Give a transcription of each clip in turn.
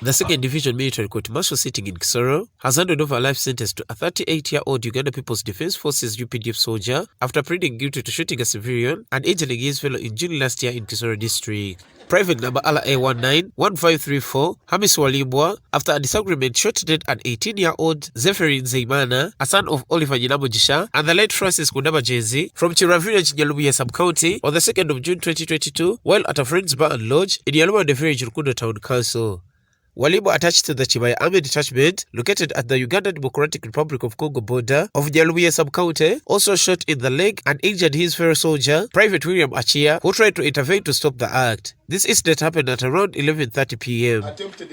The 2nd Division Military Court Martial sitting in Kisoro has handed over a life sentence to a 38-year-old Uganda Peoples Defense Forces UPDF soldier after pleading guilty to shooting a civilian and injuring his fellow in June last year in Kisoro district. Private number LA191534 Hamis Walimbwa, after a disagreement, shot dead an 18-year-old Zepherine Nizeyimana, a son of Oliva Nyiramugisha, and the late Francis Nkundabagyenzi from Life Village, Nyarubuye sub-county on the 2nd of June 2022 while at a friend's bar and lodge in Nyarubande Village, Rukundo Town Council. Walimbwa, attached to the Kibaya Army detachment located at the Uganda Democratic Republic of Congo border of Nyarubuye sub-county, also shot in the leg and injured his fellow soldier, Private William Acha, who tried to intervene to stop the act. This incident happened at around 11:30 p.m.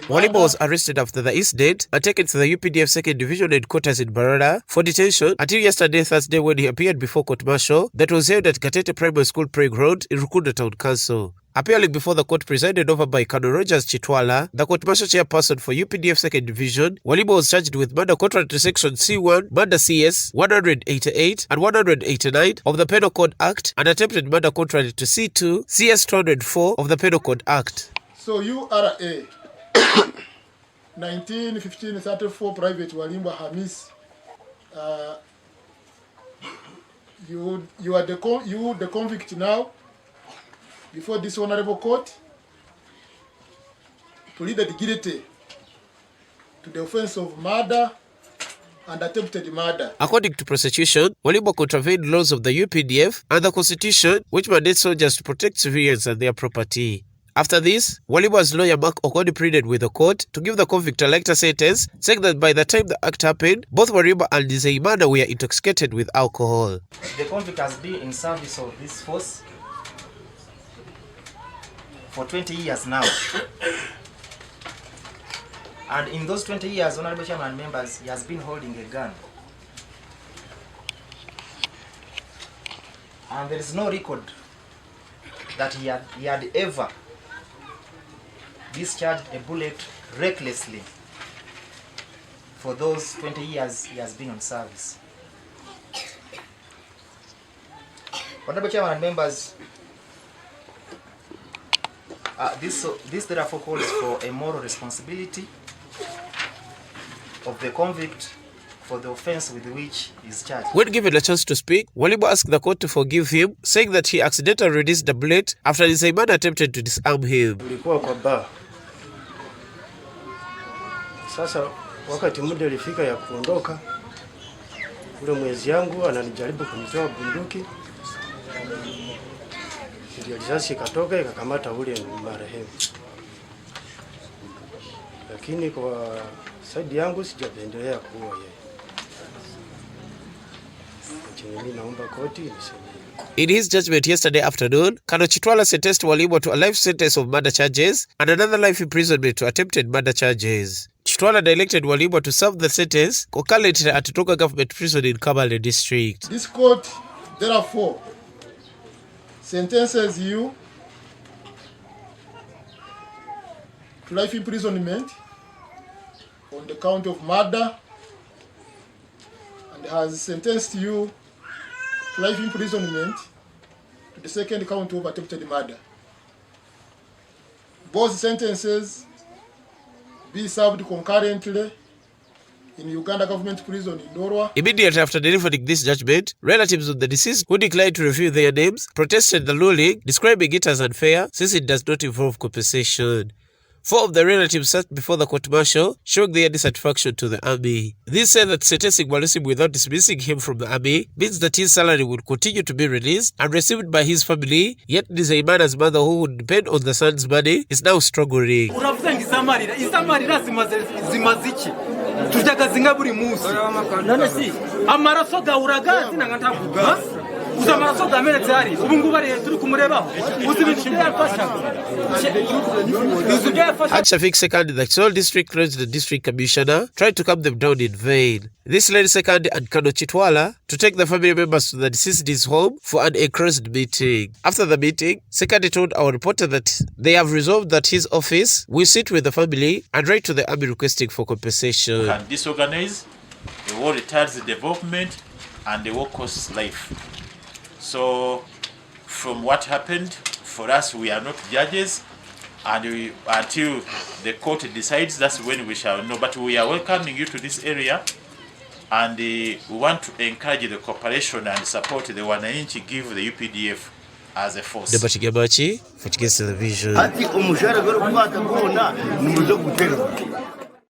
Walimbwa was arrested after the incident and taken to the UPDF 2nd Division headquarters in Barada for detention until yesterday Thursday when he appeared before court-martial that was held at Katete Primary School Playground in Rukundo Town Council. Appearing before the court presided over by Colonel Rogers Chitwala, the court-martial chairperson for UPDF 2nd Division, Walimbwa was charged with murder contrary to Section C1, Murder CS 188 and 189 of the Penal Code Act, and attempted murder contrary to C2, CS 204 of the Penal Code Act. So URA 1915-34 Private Walimbwa Hamis, you are the convict now before this honorable court, pleaded guilty to the offense of murder and attempted murder. According to prosecution, Walimbwa contravened laws of the UPDF and the Constitution, which mandate soldiers to protect civilians and their property. After this, Walimbwa's lawyer Mark Okoni pleaded with the court to give the convict a lighter sentence, saying that by the time the act happened, both Walimbwa and Nizeyimana were intoxicated with alcohol. The convict has been in service of this force for 20 years now. And in those 20 years, Honorable Chairman and members, he has been holding a gun. And there is no record that he had ever discharged a bullet recklessly for those 20 years he has been on service. Honorable Chairman and members, this therefore calls for a moral responsibility of the convict for the offense with which he is charged. When given a chance to speak, Walimbwa asked the court to forgive him, saying that he accidentally released the bullet after Nizeyimana attempted to disarm him. Ulikuwa kwa bar. Sasa wakati muda ulifika ya kuondoka, ule mwezi yangu ananijaribu kunitoa bunduki. Ndio risasi ikatoka ikakamata ule marehemu. Lakini kwa side yangu sijapendelea kuua yeye. Mimi naomba koti nisaidie. In his judgment yesterday afternoon, Colonel Chitwala sentenced Walimbwa to a life sentence of murder charges and another life imprisonment to attempted murder charges. Chitwala directed Walimbwa to serve the sentence concurrently at Toga Government Prison in Kibaya district. This court, therefore, sentences you to life imprisonment on the count of murder and has sentenced you to life imprisonment to the 2nd count of attempted murder. Both sentences be served concurrently in Uganda Government Prison in Kilwa. Immediately after delivering this judgment, relatives of the deceased who declined to reveal their names protested the ruling, describing it as unfair since it does not involve compensation. 4 of the relatives sat before the court-martial, showing their dissatisfaction to the army. These said that sentencing Walimbwa without dismissing him from the army means that his salary would continue to be released and received by his family, yet Nizeyimana's mother, who would depend on the son's money, is now struggling. Shafiq Second, the Kisoro district the district commissioner, tried to calm them down in vain. This led Second and Colonel Chitwala to take the family members to the deceased's home for an encouraged meeting. After the meeting, Second told our reporter that they have resolved that his office will sit with the family and write to the army requesting for compensation. We can disorganize the war retards development and the war costs life. So from what happened, for us, we are not judges. and until the court decides, that's when we shall know. But we are welcoming you to this area, and we want to encourage the cooperation and support the wananchi give the UPDF as a force. Debati Gabachi for Kigezi television. Ati umushara goro kwata kuona ni muzo kutega.